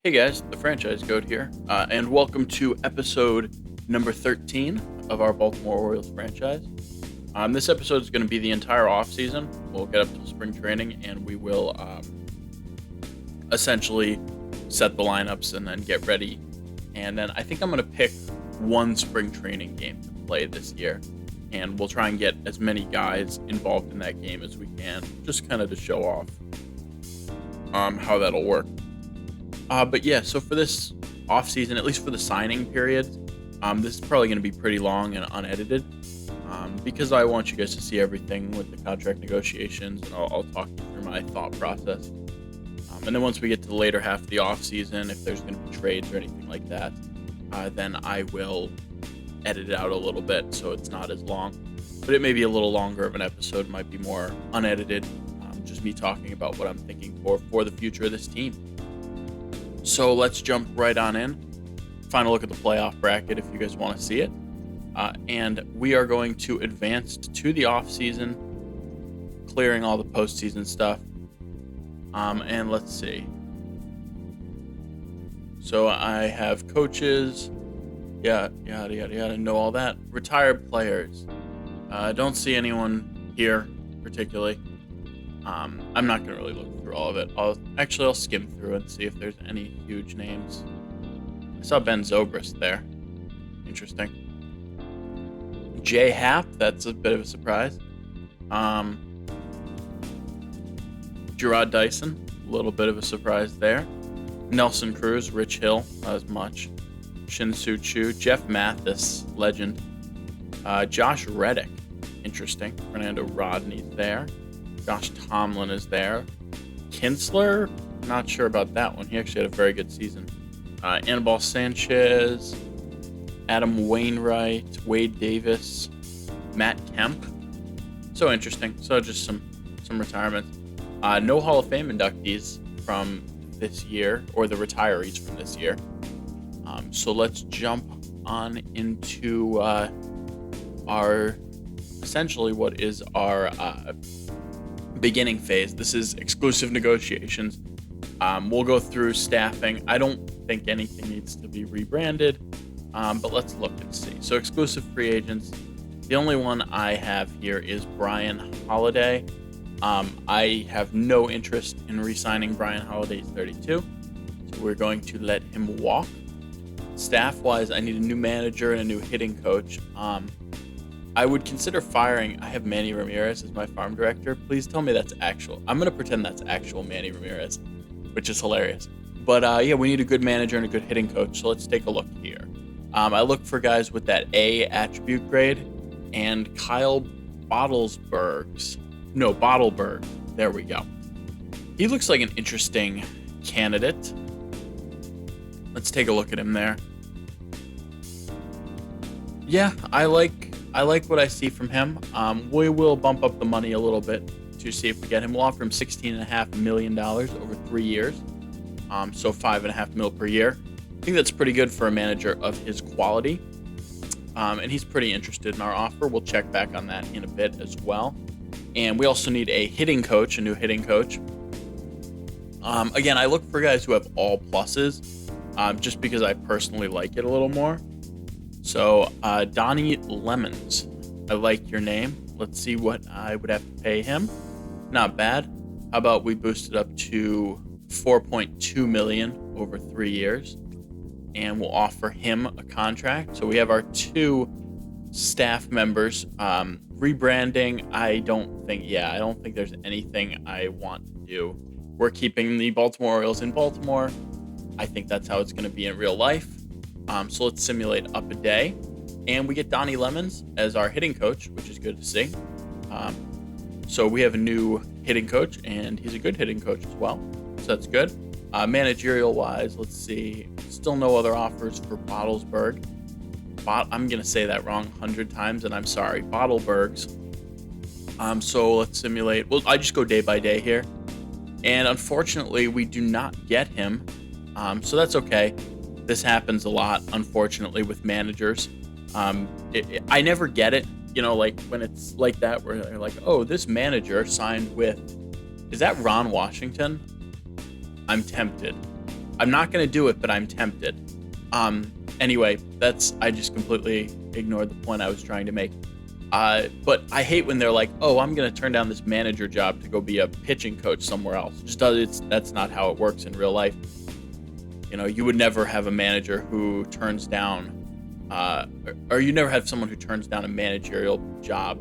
Hey guys, the Franchise Goat here, and welcome to episode number 13 of our Baltimore Orioles franchise. This episode is going to be the entire offseason. We'll get up to spring training and we will essentially set the lineups and then get ready. And then I think I'm going to pick one spring training game to play this year, and we'll try and get as many guys involved in that game as we can, just kind of to show off how that'll work. But yeah, so for this offseason, at least for the signing period, this is probably going to be pretty long and unedited because I want you guys to see everything with the contract negotiations, and I'll talk you through my thought process. And then once we get to the later half of the offseason, if there's going to be trades or anything like that, then I will edit it out a little bit so it's not as long. But it may be a little longer of an episode, might be more unedited, just me talking about what I'm thinking for the future of this team. So let's jump right on in. Final look at the playoff bracket if you guys want to see it. And we are going to advance to the offseason, clearing all the postseason stuff. And let's see. So I have coaches, yada, yada, know all that. Retired players. Don't see anyone here particularly. I'm not going to really look through all of it. I'll skim through and see if there's any huge names. I saw Ben Zobrist there. Interesting. Jay Happ, that's a bit of a surprise. Gerard Dyson, a little bit of a surprise there. Nelson Cruz, Rich Hill, not as much. Shin-Soo Choo, Jeff Mathis, legend. Josh Reddick, interesting. Fernando Rodney's there. Josh Tomlin is there. Kinsler, not sure about that one. He actually had a very good season. Anibal Sanchez, Adam Wainwright, Wade Davis, Matt Kemp. So interesting. So just some retirements. No Hall of Fame inductees from this year, or the retirees from this year. So let's jump on into our essentially what is our beginning phase. This is exclusive negotiations. We'll go through staffing. I don't think anything needs to be rebranded, but let's look and see. So exclusive free agents. The only one I have here is Brian Holiday. I have no interest in re-signing Brian Holiday. He's 32, so we're going to let him walk. Staff-wise, I need a new manager and a new hitting coach. I would consider firing. I have Manny Ramirez as my farm director. Please tell me that's actual. I'm going to pretend that's actual Manny Ramirez, which is hilarious. But yeah, we need a good manager and a good hitting coach. So let's take a look here. I look for guys with that A attribute grade, and Kyle Bottlesberg. There we go. He looks like an interesting candidate. Let's take a look at him there. Yeah, I like what I see from him. We will bump up the money a little bit to see if we get him. We'll offer him $16.5 million over 3 years. So $5.5 million per year. I think that's pretty good for a manager of his quality. And he's pretty interested in our offer. We'll check back on that in a bit as well. And we also need a hitting coach, a new hitting coach. Again, I look for guys who have all pluses, just because I personally like it a little more. So, Donnie Lemons, I like your name. Let's see what I would have to pay him. Not bad. How about we boost it up to $4.2 million over 3 years, and we'll offer him a contract. So we have our two staff members. Rebranding, I don't think there's anything I want to do. We're keeping the Baltimore Orioles in Baltimore. I think that's how it's going to be in real life. So let's simulate up a day, and we get Donnie Lemons as our hitting coach, which is good to see. So we have a new hitting coach, and he's a good hitting coach as well. So that's good. Managerial-wise, let's see. Still no other offers for Bottlesberg. I'm going to say that wrong 100 times, and I'm sorry. Bottlebergs. So let's simulate. Well, I just go day by day here. And unfortunately, we do not get him. So that's okay. This happens a lot, unfortunately, with managers. I never get it, like when it's like that, where they're like, oh, this manager signed with, is that Ron Washington? I'm tempted. I'm not going to do it, but I'm tempted. Anyway, I just completely ignored the point I was trying to make. But I hate when they're like, "Oh, I'm going to turn down this manager job to go be a pitching coach somewhere else." That's not how it works in real life. You would never have a manager who turns down, or you never have someone who turns down a managerial job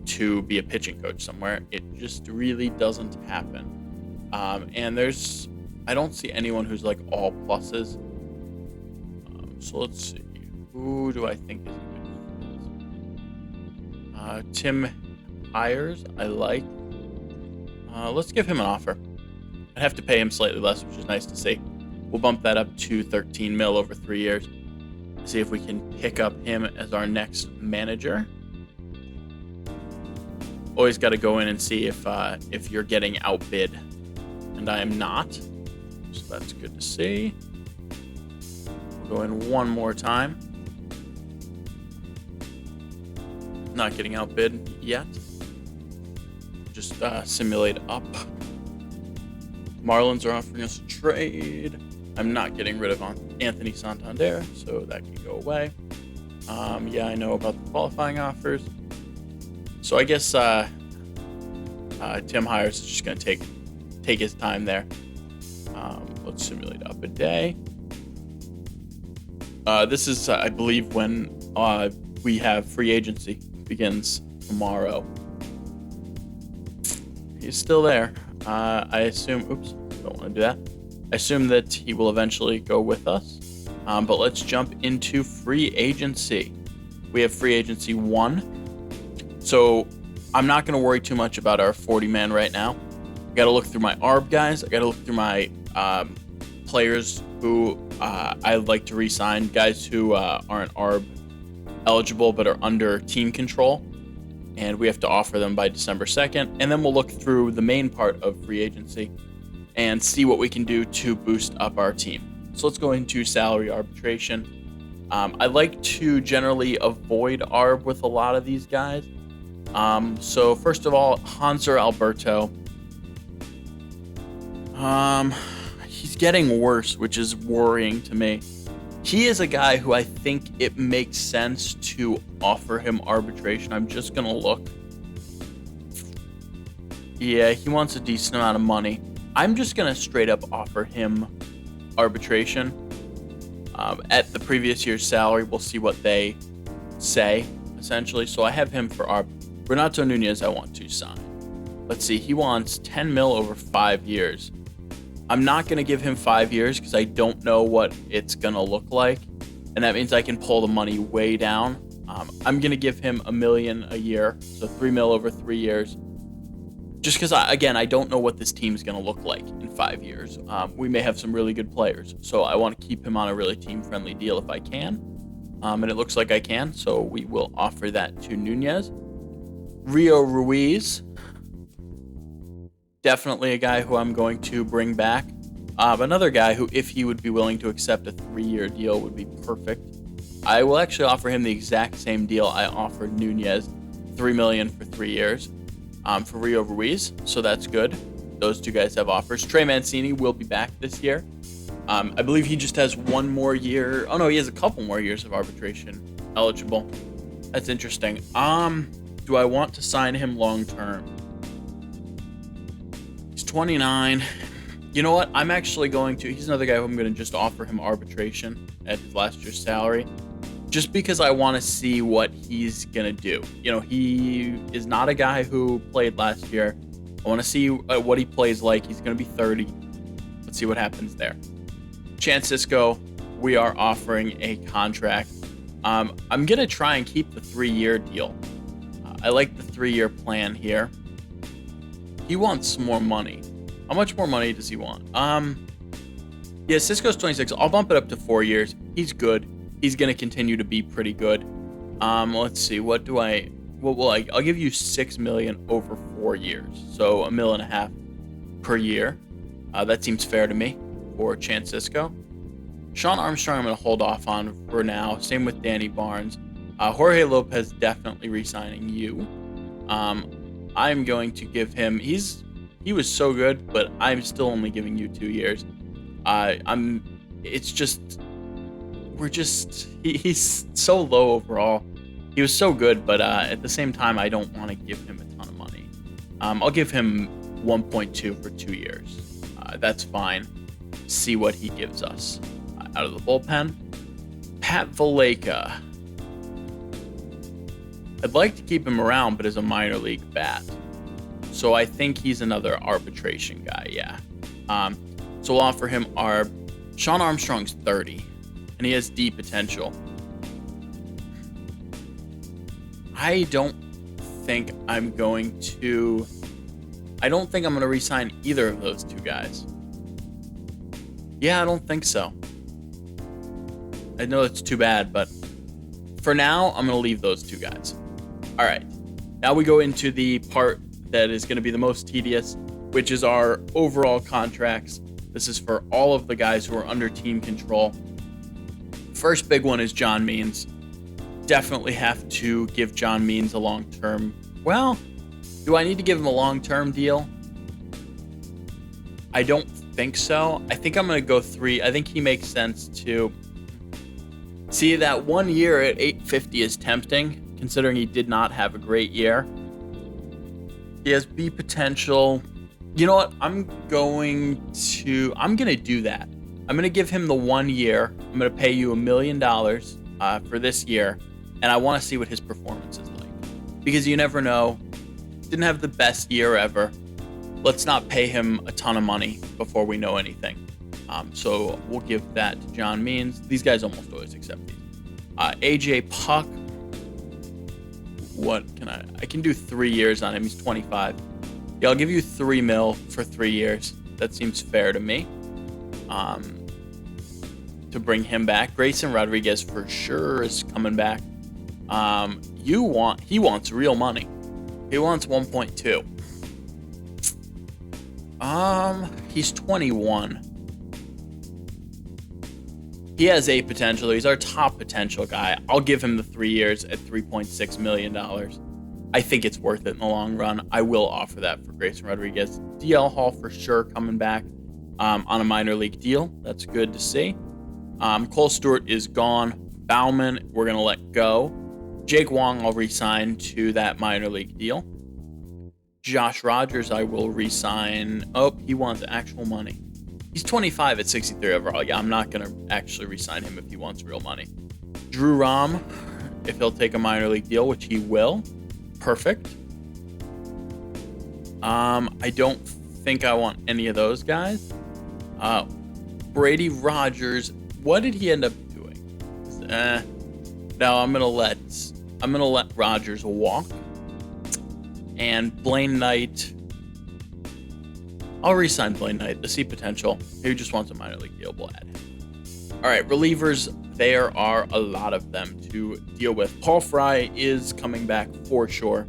to be a pitching coach somewhere. It just really doesn't happen. And I don't see anyone who's like all pluses. So let's see. Who do I think is good? Tim Hires, I like. Let's give him an offer. I'd have to pay him slightly less, which is nice to see. We'll bump that up to 13 mil over 3 years. See if we can pick up him as our next manager. Always got to go in and see if you're getting outbid, and I am not. So that's good to see. We'll go in one more time. Not getting outbid yet. Just simulate up. Marlins are offering us a trade. I'm not getting rid of Anthony Santander, so that can go away. Yeah, I know about the qualifying offers. So I guess Tim Hires is just going to take his time there. Let's simulate up a day. This is, I believe, when we have free agency begins tomorrow. He's still there. I assume. Oops, don't want to do that. I assume that he will eventually go with us. But let's jump into free agency. We have free agency 1. So I'm not going to worry too much about our 40-man right now. I got to look through my ARB guys. I got to look through my players who I'd like to re-sign, guys who aren't ARB eligible but are under team control. And we have to offer them by December 2nd. And then we'll look through the main part of free agency and see what we can do to boost up our team. So let's go into salary arbitration. I like to generally avoid ARB with a lot of these guys. So first of all, Hanser Alberto. He's getting worse, which is worrying to me. He is a guy who I think it makes sense to offer him arbitration. I'm just going to look. Yeah, he wants a decent amount of money. I'm just going to straight up offer him arbitration. At the previous year's salary, we'll see what they say, essentially. So I have him for Renato Nunez I want to sign. Let's see, he wants 10 mil over 5 years. I'm not going to give him 5 years because I don't know what it's going to look like. And that means I can pull the money way down. I'm going to give him $1 million a year. So 3 mil over 3 years. Just because, I don't know what this team's going to look like in 5 years. We may have some really good players. So I want to keep him on a really team-friendly deal if I can. And it looks like I can. So we will offer that to Nunez. Rio Ruiz. Definitely a guy who I'm going to bring back. Another guy who, if he would be willing to accept a 3-year deal, would be perfect. I will actually offer him the exact same deal I offered Nunez, $3 million for 3 years, for Rio Ruiz. So that's good. Those two guys have offers. Trey Mancini will be back this year. I believe he just has 1 more year. Oh no, he has a couple more years of arbitration eligible. That's interesting. Do I want to sign him long term? 29. You know what? I'm actually going to. He's another guy who I'm going to just offer him arbitration at his last year's salary, just because I want to see what he's going to do. He is not a guy who played last year. I want to see what he plays like. He's going to be 30. Let's see what happens there. Chance Cisco, we are offering a contract. I'm going to try and keep the 3-year deal. I like the 3-year plan here. He wants more money. How much more money does he want? Yeah, Cisco's 26. I'll bump it up to 4 years. He's good. He's going to continue to be pretty good. Let's see. I'll give you $6 million over 4 years. So $1.5 million per year. That seems fair to me for Chance Cisco. Sean Armstrong, I'm going to hold off on for now. Same with Danny Barnes. Jorge Lopez, definitely re-signing you. I'm going to give him, he was so good, but I'm still only giving you 2 years. I'm. It's just he's so low overall. He was so good, but at the same time, I don't want to give him a ton of money. I'll give him 1.2 for 2 years. That's fine. See what he gives us out of the bullpen. Pat Valaika. I'd like to keep him around, but as a minor league bat. So I think he's another arbitration guy, yeah. So we'll offer him our... Sean Armstrong's 30, and he has D potential. I don't think I'm going to re-sign either of those two guys. Yeah, I don't think so. I know it's too bad, but for now, I'm going to leave those two guys. All right. Now we go into the part that is going to be the most tedious, which is our overall contracts. This is for all of the guys who are under team control. First big one is John Means. Definitely have to give John Means a long-term. Well, do I need to give him a long-term deal? I don't think so. I think I'm going to go 3. I think he makes sense to see that 1 year at $850 is tempting, considering he did not have a great year. He has B potential. You know what? I'm going to do that. I'm going to give him the 1 year. I'm going to pay you $1 million for this year, and I want to see what his performance is like. Because you never know. Didn't have the best year ever. Let's not pay him a ton of money before we know anything. So we'll give that to John Means. These guys almost always accept these. AJ Puck. What can I can do 3 years on him. He's 25. Yeah, I'll give you $3 million for 3 years. That seems fair to me. To bring him back. Grayson Rodriguez for sure is coming back. He wants real money. He wants 1.2. He's 21. He has A potential. He's our top potential guy. I'll give him the 3 years at $3.6 million. I think it's worth it in the long run. I will offer that for Grayson Rodriguez. DL Hall for sure coming back on a minor league deal. That's good to see. Cole Stewart is gone. Bauman, we're going to let go. Jake Wong, I'll re-sign to that minor league deal. Josh Rogers, I will re-sign. Oh, he wants actual money. He's 25 at 63 overall. Yeah, I'm not going to actually re-sign him if he wants real money. Drew Rom, if he'll take a minor league deal, which he will. Perfect. I don't think I want any of those guys. Brady Rogers, what did he end up doing? No, I'm gonna let Rogers walk. And Blaine Knight, I'll re-sign Blaine Knight. The C potential. He just wants a minor league deal. We'll add. All right, relievers. There are a lot of them to deal with. Paul Fry is coming back for sure.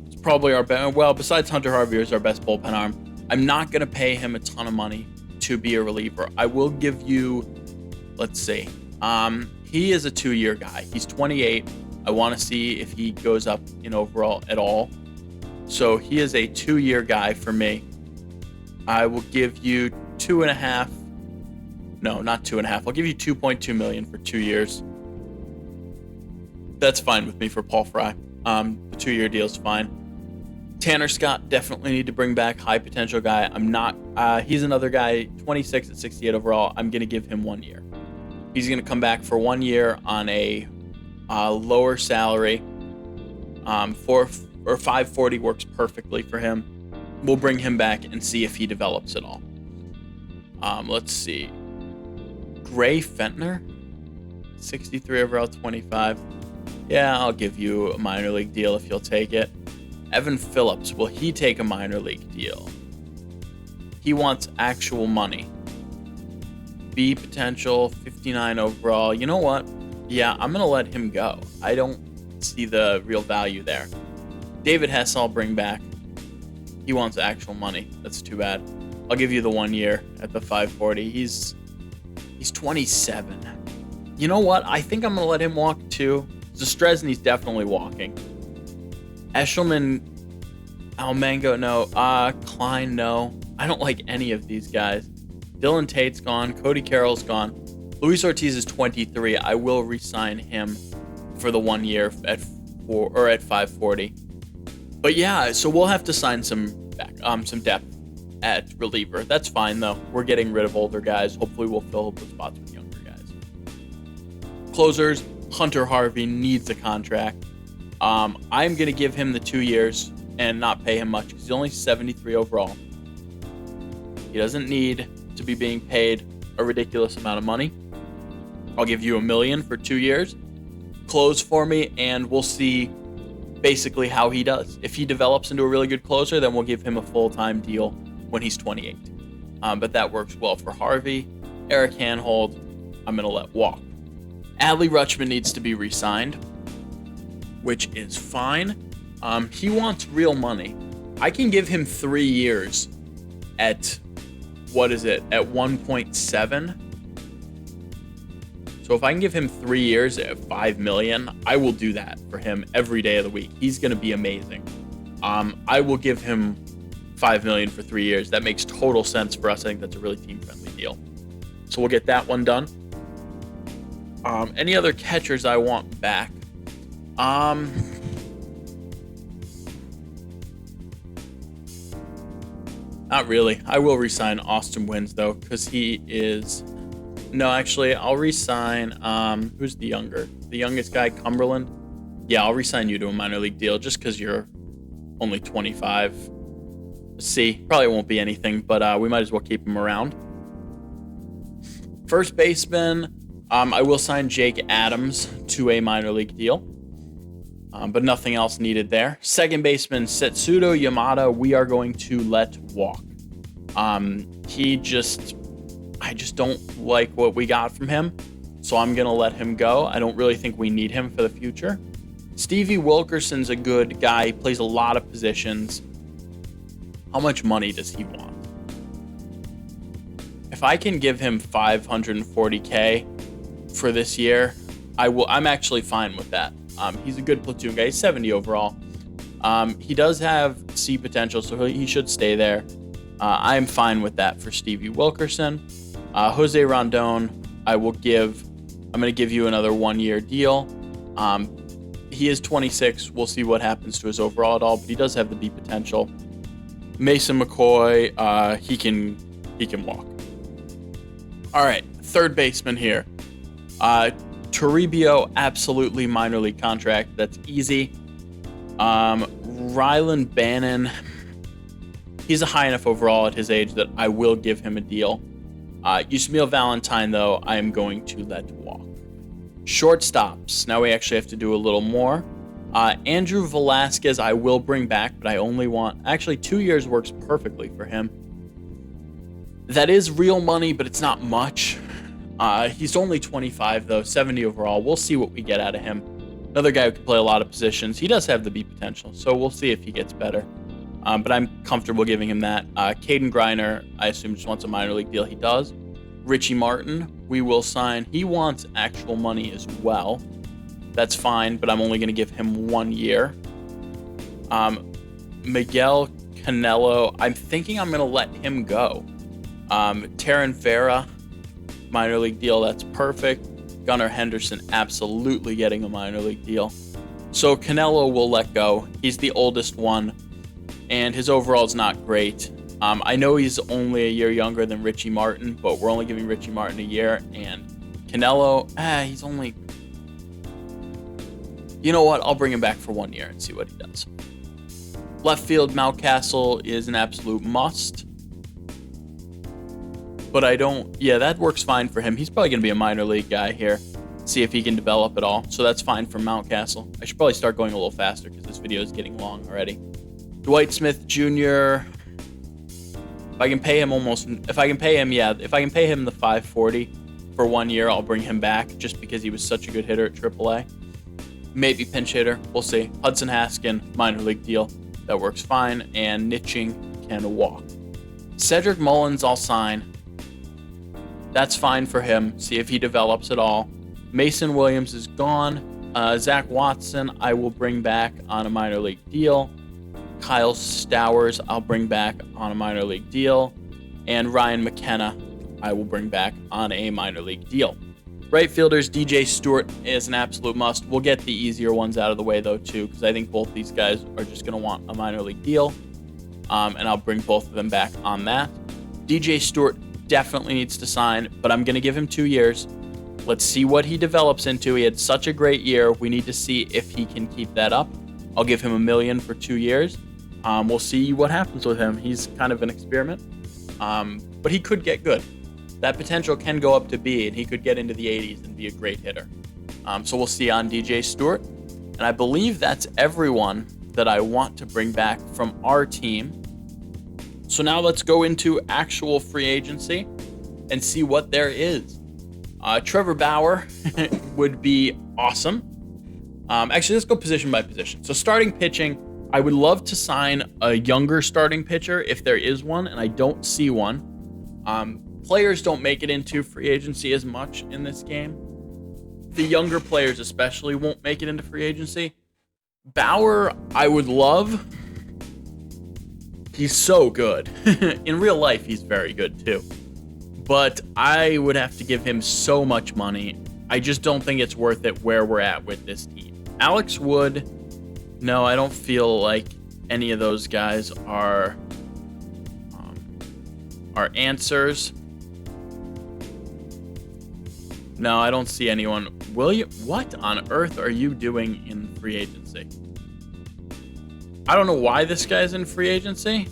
It's probably our best. Well, besides Hunter Harvey, is our best bullpen arm. I'm not going to pay him a ton of money to be a reliever. I will give you, let's see. He is a 2-year guy. He's 28. I want to see if he goes up in overall at all. So he is a 2-year guy for me. I will give you 2.5. No, not 2.5. I'll give you $2.2 million for 2 years. That's fine with me for Paul Fry. The 2-year deal is fine. Tanner Scott, definitely need to bring back, high potential guy. I'm not. He's another guy, 26 at 68 overall. I'm going to give him 1 year. He's going to come back for 1 year on a lower salary. 540 works perfectly for him. We'll bring him back and see if he develops at all. Let's see. Gray Fentner, 63 overall, 25. Yeah, I'll give you a minor league deal if you'll take it. Evan Phillips, will he take a minor league deal? He wants actual money. B potential, 59 overall. You know what? Yeah, I'm going to let him go. I don't see the real value there. David Hess, I'll bring back. He wants actual money. That's too bad. I'll give you the 1 year at the 540. He's 27. You know what? I think I'm going to let him walk too. Zastresny's definitely walking. Eshelman, Almango, no. Klein, no. I don't like any of these guys. Dylan Tate's gone. Cody Carroll's gone. Luis Ortiz is 23. I will re-sign him for the 1 year at 540. But yeah, so we'll have to sign some depth at reliever. That's fine though. We're getting rid of older guys. Hopefully we'll fill up the spots with younger guys. Closers, Hunter Harvey needs a contract. I'm going to give him the 2 years and not pay him much because he's only 73 overall. He doesn't need to be being paid a ridiculous amount of money. I'll give you $1 million for 2 years. Close for me, and we'll see basically how he does. If he develops into a really good closer, then we'll give him a full-time deal when he's 28. But that works well for Harvey. Eric Hanhold, I'm going to let walk. Adley Rutschman needs to be re-signed, which is fine. He wants real money. I can give him 3 years at, at 1.7. So if I can give him 3 years at $5 million, I will do that for him every day of the week. He's going to be amazing. I will give him $5 million for 3 years. That makes total sense for us. I think that's a really team-friendly deal. So we'll get that one done. Any other catchers I want back? Not really. I will re-sign Austin Wynns, though, because he is... No, actually, I'll re-sign... who's the younger? The youngest guy, Cumberland? Yeah, I'll re-sign you to a minor league deal just because you're only 25. See, probably won't be anything, but we might as well keep him around. First baseman, I will sign Jake Adams to a minor league deal, but nothing else needed there. Second baseman, Setsudo Yamada, we are going to let walk. I just don't like what we got from him, so I'm going to let him go. I don't really think we need him for the future. Stevie Wilkerson's a good guy. He plays a lot of positions. How much money does he want? If I can give him $540K for this year, I will. I'm actually fine with that. He's a good platoon guy. He's 70 overall. He does have C potential, so he should stay there. I'm fine with that for Stevie Wilkerson. Jose Rondon, I'm going to give you another 1 year deal. He is 26. We'll see what happens to his overall at all, but he does have the B potential. Mason McCoy, he can walk. All right, third baseman here. Toribio, absolutely minor league contract. That's easy. Rylan Bannon, he's a high enough overall at his age that I will give him a deal. Yusmail Valentine, though, I am going to let walk. Shortstops. Now we actually have to do a little more. Andrew Velasquez, I will bring back, but I only want... Actually, 2 years works perfectly for him. That is real money, but it's not much. He's only 25, though, 70 overall. We'll see what we get out of him. Another guy who can play a lot of positions. He does have the B potential, so we'll see if he gets better. But I'm comfortable giving him that. Caden Griner, I assume, just wants a minor league deal. He does. Richie Martin, we will sign. He wants actual money as well. That's fine, but I'm only going to give him 1 year. Miguel Canelo, I'm thinking I'm going to let him go. Terran Vera, minor league deal. That's perfect. Gunnar Henderson, absolutely getting a minor league deal. So Canelo will let go. He's the oldest one, and his overall is not great. I know he's only a year younger than Richie Martin, but we're only giving Richie Martin a year. And Canelo, he's only... You know what? I'll bring him back for 1 year and see what he does. Left field, Mountcastle is an absolute must. But I don't... Yeah, that works fine for him. He's probably going to be a minor league guy here. See if he can develop at all. So that's fine for Mountcastle. I should probably start going a little faster because this video is getting long already. Dwight Smith Jr. If I can pay him the 540 for 1 year, I'll bring him back just because he was such a good hitter at AAA. Maybe pinch hitter. We'll see. Hudson Haskin, minor league deal. That works fine. And Nitching can walk. Cedric Mullins, I'll sign. That's fine for him. See if he develops at all. Mason Williams is gone. Zach Watson, I will bring back on a minor league deal. Kyle Stowers, I'll bring back on a minor league deal. And Ryan McKenna, I will bring back on a minor league deal. Right fielders, DJ Stewart is an absolute must. We'll get the easier ones out of the way, though, too, because I think both these guys are just going to want a minor league deal, and I'll bring both of them back on that. DJ Stewart definitely needs to sign, but I'm going to give him 2 years. Let's see what he develops into. He had such a great year. We need to see if he can keep that up. I'll give him $1 million for 2 years. We'll see what happens with him. He's kind of an experiment, but he could get good. That potential can go up to B, and he could get into the 80s and be a great hitter. So we'll see on DJ Stewart. And I believe that's everyone that I want to bring back from our team. So now let's go into actual free agency and see what there is. Trevor Bauer would be awesome. Actually, let's go position by position. So starting pitching, I would love to sign a younger starting pitcher if there is one, and I don't see one. Players don't make it into free agency as much in this game. The younger players especially won't make it into free agency. Bauer, I would love. He's so good. In real life, he's very good too. But I would have to give him so much money. I just don't think it's worth it where we're at with this team. Alex Wood, no, I don't feel like any of those guys are answers. No, I don't see anyone. What on earth are you doing in free agency? I don't know why this guy's in free agency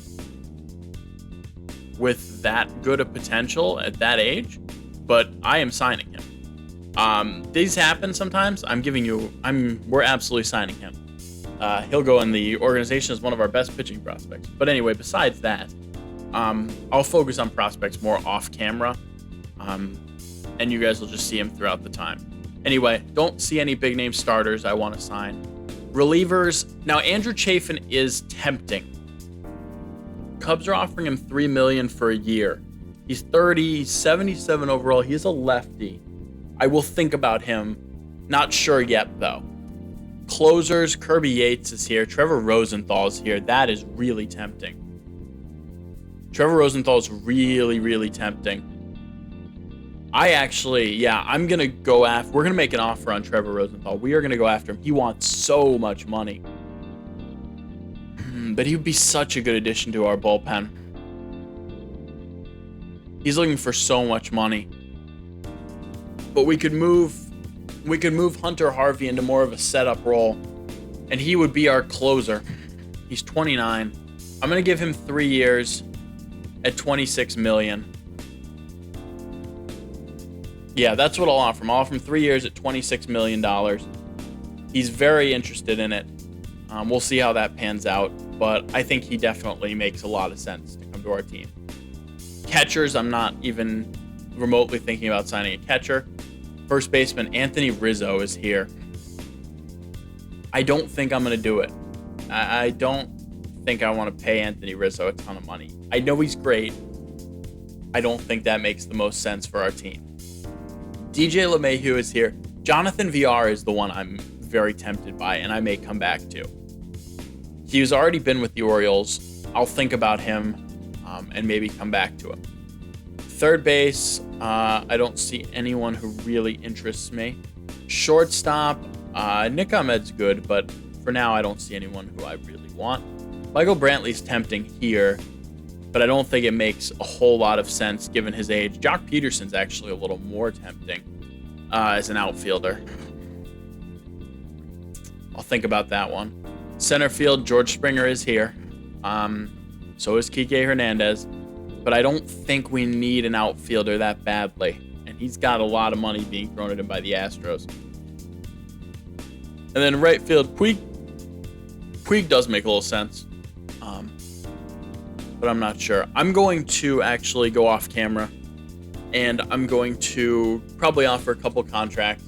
with that good a potential at that age, but I am signing him. These happen sometimes. We're absolutely signing him. He'll go in the organization as one of our best pitching prospects. But anyway, besides that, I'll focus on prospects more off camera. And you guys will just see him throughout the time. Anyway, don't see any big name starters I want to sign. Relievers. Now, Andrew Chafin is tempting. Cubs are offering him $3 million for a year. He's 30, 77 overall. He's a lefty. I will think about him. Not sure yet, though. Closers. Kirby Yates is here. Trevor Rosenthal is here. That is really tempting. Trevor Rosenthal is really, really tempting. I'm going to go after... We're going to make an offer on Trevor Rosenthal. We are going to go after him. He wants so much money. But he would be such a good addition to our bullpen. He's looking for so much money. But we could move Hunter Harvey into more of a setup role, and he would be our closer. He's 29. I'm going to give him 3 years at $26 million. Yeah, that's what I'll offer him. I'll offer him 3 years at $26 million. He's very interested in it. We'll see how that pans out, but I think he definitely makes a lot of sense to come to our team. Catchers, I'm not even remotely thinking about signing a catcher. First baseman Anthony Rizzo is here. I don't think I'm going to do it. I don't think I want to pay Anthony Rizzo a ton of money. I know he's great. I don't think that makes the most sense for our team. DJ LeMahieu is here. Jonathan VR is the one I'm very tempted by, and I may come back to. He's already been with the Orioles. I'll think about him and maybe come back to him. Third base, I don't see anyone who really interests me. Shortstop, Nick Ahmed's good, but for now I don't see anyone who I really want. Michael Brantley's tempting here, but I don't think it makes a whole lot of sense given his age. Jock Peterson's actually a little more tempting as an outfielder. I'll think about that one. Center field, George Springer is here. So is Kike Hernandez. But I don't think we need an outfielder that badly. And he's got a lot of money being thrown at him by the Astros. And then right field, Puig does make a little sense. But I'm not sure. I'm going to actually go off camera. And I'm going to probably offer a couple contracts.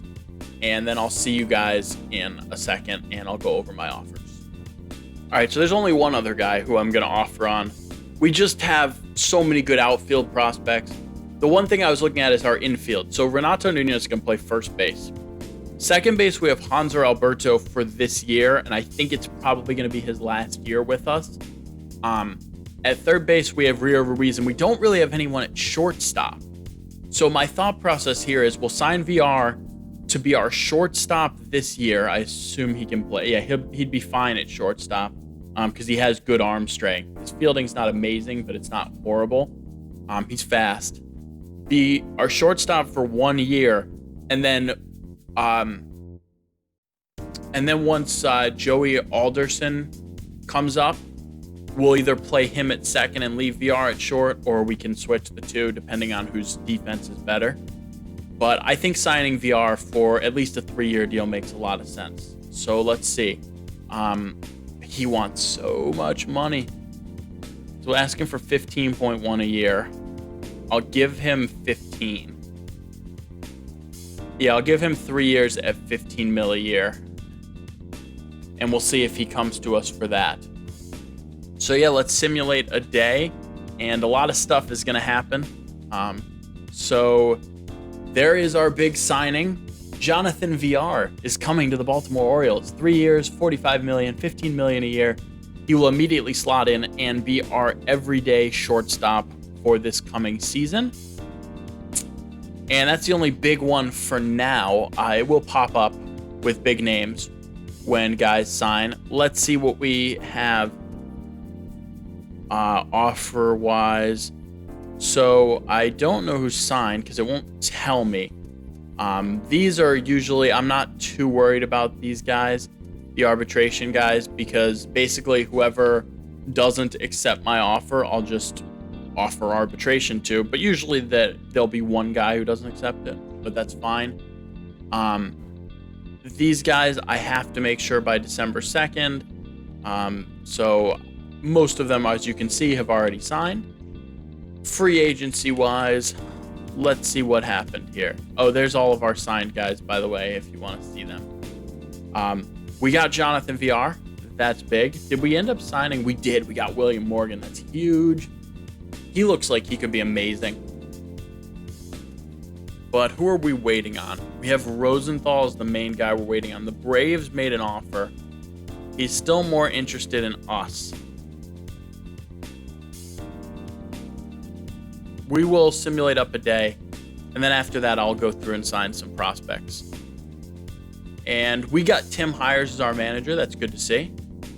And then I'll see you guys in a second. And I'll go over my offers. All right, so there's only one other guy who I'm going to offer on. We just have so many good outfield prospects. The one thing I was looking at is our infield. So Renato Nunez can play first base. Second base, we have Hanser Alberto for this year, and I think it's probably going to be his last year with us. At third base, we have Rio Ruiz, and we don't really have anyone at shortstop. So my thought process here is we'll sign VR to be our shortstop this year. I assume he can play. Yeah, he'd be fine at shortstop because he has good arm strength. His fielding's not amazing, but it's not horrible. He's fast. Be our shortstop for 1 year, and then once Joey Alderson comes up, we'll either play him at second and leave VR at short, or we can switch the two depending on whose defense is better. But I think signing VR for at least a 3-year deal makes a lot of sense. So let's see. He wants so much money. So asking for 15.1 a year. I'll give him 15. Yeah, I'll give him 3 years at 15 mil a year. And we'll see if he comes to us for that. So yeah, let's simulate a day. And a lot of stuff is going to happen. So there is our big signing. Jonathan VR is coming to the Baltimore Orioles. 3 years, $45 million, $15 million a year. He will immediately slot in and be our everyday shortstop for this coming season. And that's the only big one for now. It will pop up with big names when guys sign. Let's see what we have offer-wise. So I don't know who signed because it won't tell me. These are usually, I'm not too worried about these guys, the arbitration guys, because basically whoever doesn't accept my offer, I'll just offer arbitration to. But usually there'll be one guy who doesn't accept it, but that's fine. These guys I have to make sure by December 2nd. So most of them, as you can see, have already signed. Free agency wise, let's see what happened here. Oh, there's all of our signed guys, by the way, if you want to see them. We got Jonathan VR. That's big. Did we end up signing? We did. We got William Morgan. That's huge. He looks like he could be amazing. But who are we waiting on? We have Rosenthal as the main guy we're waiting on. The Braves made an offer. He's still more interested in us. We will simulate up a day, and then after that, I'll go through and sign some prospects. And we got Tim Hires as our manager. That's good to see.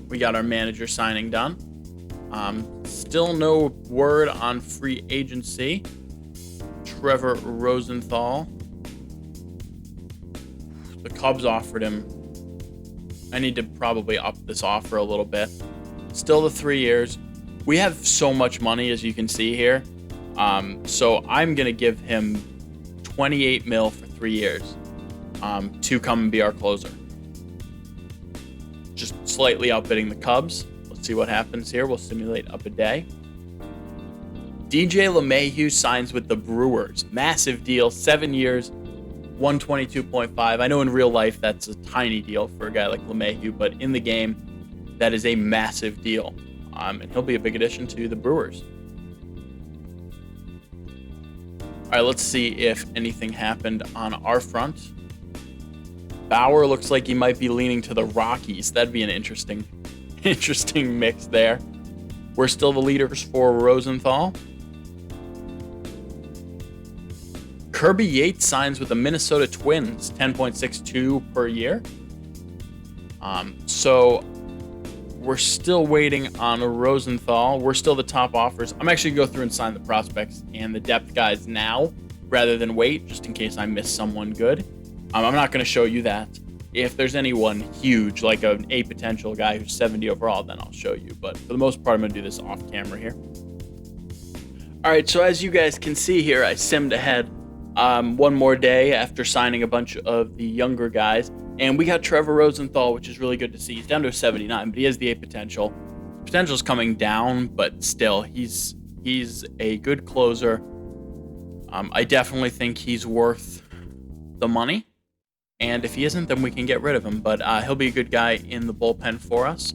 We got our manager signing done. Still no word on free agency. Trevor Rosenthal. The Cubs offered him. I need to probably up this offer a little bit. Still the 3 years. We have so much money, as you can see here. So I'm going to give him 28 mil for 3 years to come and be our closer. Just slightly outbidding the Cubs. Let's see what happens here. We'll simulate up a day. DJ LeMahieu signs with the Brewers. Massive deal, 7 years, 122.5. I know in real life that's a tiny deal for a guy like LeMahieu, but in the game, that is a massive deal. And he'll be a big addition to the Brewers. All right, let's see if anything happened on our front. Bauer looks like he might be leaning to the Rockies. That'd be an interesting mix there. We're still the leaders for Rosenthal. Kirby Yates signs with the Minnesota Twins, 10.62 per year. So we're still waiting on Rosenthal. We're still the top offers. I'm actually going to go through and sign the prospects and the depth guys now rather than wait, just in case I miss someone good. I'm not going to show you that. If there's anyone huge, like a potential guy who's 70 overall, then I'll show you. But for the most part, I'm going to do this off camera here. All right, so as you guys can see here, I simmed ahead one more day after signing a bunch of the younger guys. And we got Trevor Rosenthal, which is really good to see. He's down to a 79, but he has the A potential. Potential's coming down, but still, he's a good closer. I definitely think he's worth the money. And if he isn't, then we can get rid of him. But he'll be a good guy in the bullpen for us.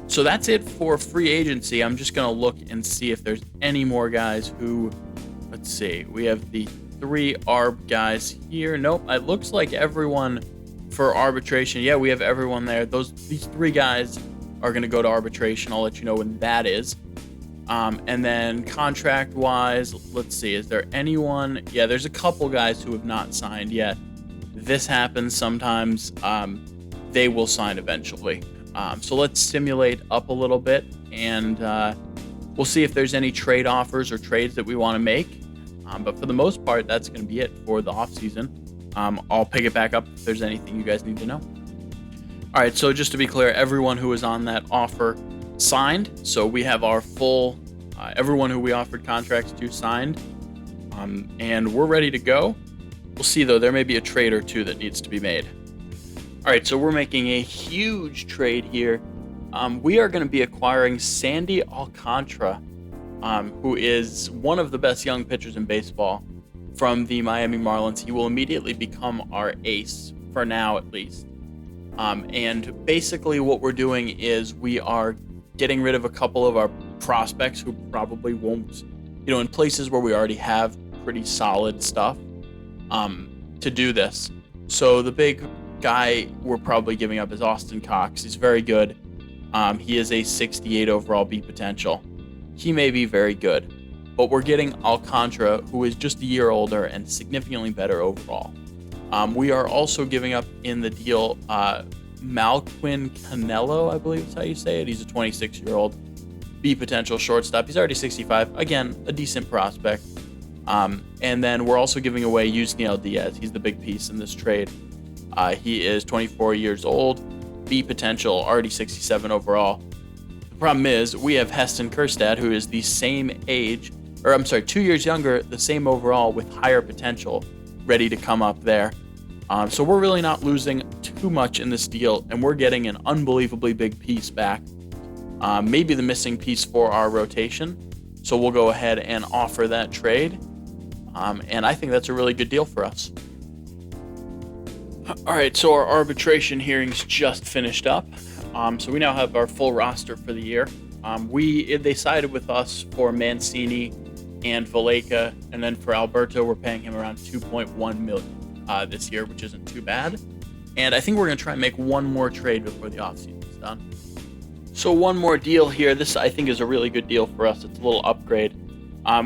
So that's it for free agency. I'm just going to look and see if there's any more guys who... Let's see. We have the 3 ARB guys here. Nope. It looks like everyone for arbitration. Yeah, we have everyone there. These 3 guys are going to go to arbitration. I'll let you know when that is. And then contract-wise, let's see, is there anyone? Yeah, there's a couple guys who have not signed yet. This happens sometimes. They will sign eventually. So let's simulate up a little bit, and we'll see if there's any trade offers or trades that we want to make. But for the most part, that's going to be it for the offseason. I'll pick it back up if there's anything you guys need to know. All right, so just to be clear, everyone who was on that offer signed. So we have our full, everyone who we offered contracts to signed, and we're ready to go. We'll see, though, there may be a trade or two that needs to be made. All right, so we're making a huge trade here. We are going to be acquiring Sandy Alcantara, who is one of the best young pitchers in baseball from the Miami Marlins. He will immediately become our ace, for now at least. And basically what we're doing is we are getting rid of a couple of our prospects who probably won't, in places where we already have pretty solid stuff, to do this. So the big guy we're probably giving up is Austin Cox. He's very good. He is a 68 overall B potential. He may be very good, but we're getting Alcantara, who is just a year older and significantly better overall. We are also giving up in the deal Malquin Canelo, I believe is how you say it. He's a 26-year-old B potential shortstop. He's already 65. Again, a decent prospect. And then we're also giving away Yusniel Diaz. He's the big piece in this trade. He is 24 years old, B potential, already 67 overall. The problem is we have Heston Kjerstad, who is the same age, 2 years younger, the same overall with higher potential, ready to come up there. So we're really not losing too much in this deal, and we're getting an unbelievably big piece back. Maybe the missing piece for our rotation. So we'll go ahead and offer that trade. And I think that's a really good deal for us. All right, so our arbitration hearings just finished up. So we now have our full roster for the year. They sided with us for Mancini and Valleca, and then for Alberto, we're paying him around $2.1 million this year, which isn't too bad. And I think we're going to try and make one more trade before the offseason is done. So one more deal here. This, I think, is a really good deal for us. It's a little upgrade.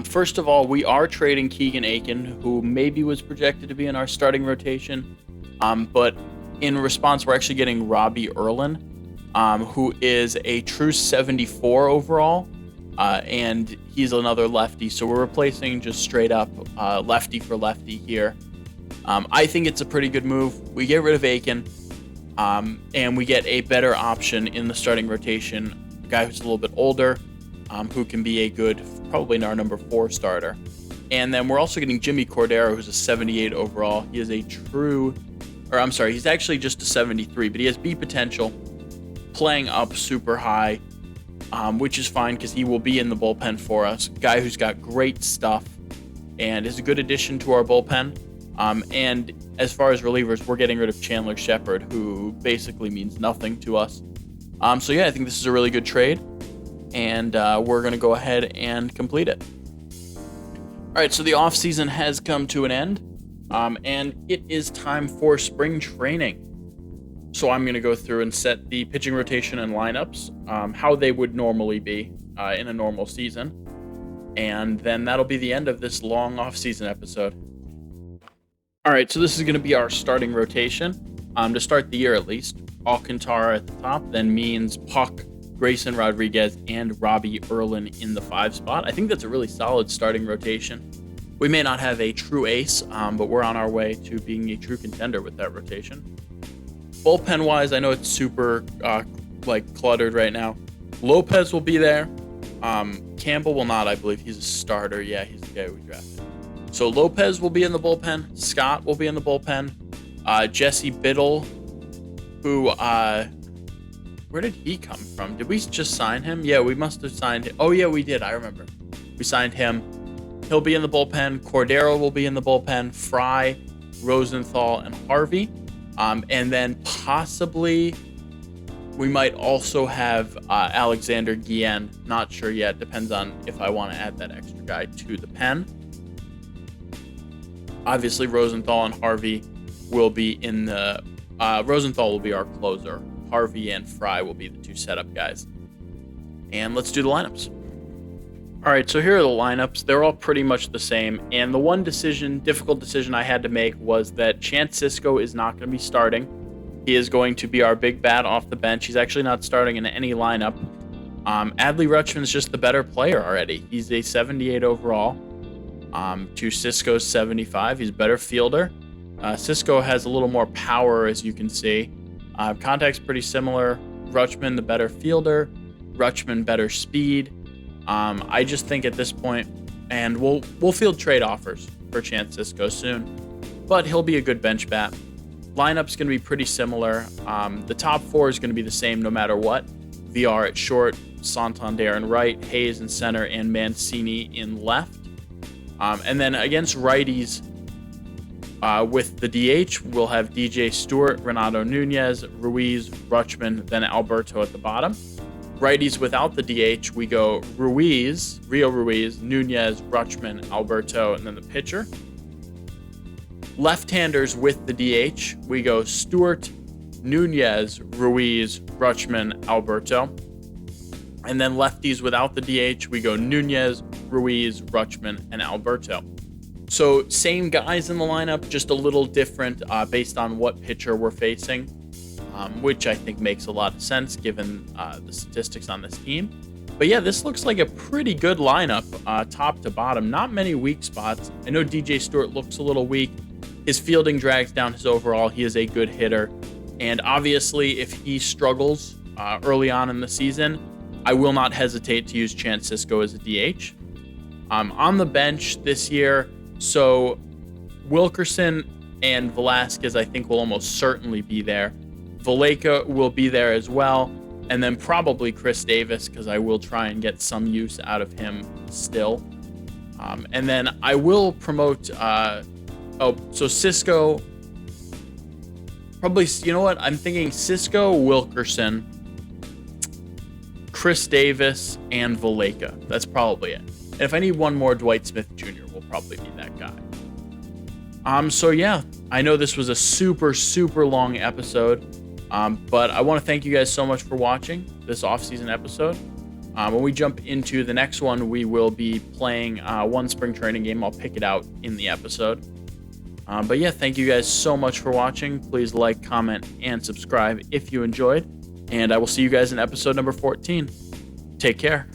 First of all, we are trading Keegan Aiken, who maybe was projected to be in our starting rotation. But in response, we're actually getting Robbie Erlin, who is a true 74 overall. And he's another lefty. So we're replacing just straight up lefty for lefty here. I think it's a pretty good move. We get rid of Aiken, and we get a better option in the starting rotation, a guy who's a little bit older, who can be a good, probably our number 4 starter. And then we're also getting Jimmy Cordero, who's a 78 overall. He is he's actually just a 73, but he has B potential, playing up super high, which is fine because he will be in the bullpen for us. Guy who's got great stuff and is a good addition to our bullpen. And as far as relievers, we're getting rid of Chandler Shepard, who basically means nothing to us. So yeah, I think this is a really good trade, and we're going to go ahead and complete it. All right, so the offseason has come to an end, and it is time for spring training. So I'm going to go through and set the pitching rotation and lineups, how they would normally be in a normal season. And then that'll be the end of this long offseason episode. All right, so this is going to be our starting rotation. To start the year at least, Alcantara at the top, then Means, Puck, Grayson Rodriguez, and Robbie Erlin in the 5 spot. I think that's a really solid starting rotation. We may not have a true ace, but we're on our way to being a true contender with that rotation. Bullpen-wise, I know it's super cluttered right now. Lopez will be there. Campbell will not, I believe. He's a starter. Yeah, he's the guy we drafted. So Lopez will be in the bullpen. Scott will be in the bullpen. Jesse Biddle, who, where did he come from? Did we just sign him? Yeah, we must have signed him. Oh, yeah, we did. I remember. We signed him. He'll be in the bullpen. Cordero will be in the bullpen. Fry, Rosenthal, and Harvey. And then possibly we might also have Alexander Guillen. Not sure yet. Depends on if I want to add that extra guy to the pen. Obviously, Rosenthal and Harvey will be in the... Rosenthal will be our closer. Harvey and Fry will be the 2 setup guys. And let's do the lineups. All right, so here are the lineups. They're all pretty much the same. And the one difficult decision I had to make was that Chance Sisco is not going to be starting. He is going to be our big bat off the bench. He's actually not starting in any lineup. Adley Rutschman's just the better player already. He's a 78 overall to Sisco's 75. He's a better fielder. Sisco has a little more power, as you can see. Contact's pretty similar. Rutschman, the better fielder. Rutschman, better speed. I just think at this point, and we'll field trade offers for Chance Sisco soon, but he'll be a good bench bat. Lineup's going to be pretty similar. The top four is going to be the same no matter what. VR at short, Santander in right, Hayes in center, and Mancini in left. And then against righties, with the DH, we'll have DJ Stewart, Renato Nunez, Ruiz, Rutschman, then Alberto at the bottom. Righties without the DH, we go Rio Ruiz, Nunez, Rutschman, Alberto, and then the pitcher. Left-handers with the DH, we go Stewart, Nunez, Ruiz, Rutschman, Alberto. And then lefties without the DH, we go Nunez, Ruiz, Rutschman, and Alberto. So same guys in the lineup, just a little different based on what pitcher we're facing, which I think makes a lot of sense given the statistics on this team. But yeah, this looks like a pretty good lineup top to bottom. Not many weak spots. I know DJ Stewart looks a little weak. His fielding drags down his overall. He is a good hitter. And obviously, if he struggles early on in the season, I will not hesitate to use Chance Sisco as a DH. On the bench this year, so Wilkerson and Velasquez, I think, will almost certainly be there. Valleca will be there as well. And then probably Chris Davis, because I will try and get some use out of him still. And then I will promote... so Sisco... Probably, you know what? I'm thinking Sisco, Wilkerson, Chris Davis, and Valleca. That's probably it. And if I need one more, Dwight Smith Jr. will probably be that guy. So yeah, I know this was a super, super long episode, but I want to thank you guys so much for watching this off-season episode. When we jump into the next one, we will be playing one spring training game. I'll pick it out in the episode. But yeah, thank you guys so much for watching. Please like, comment, and subscribe if you enjoyed. And I will see you guys in episode number 14. Take care.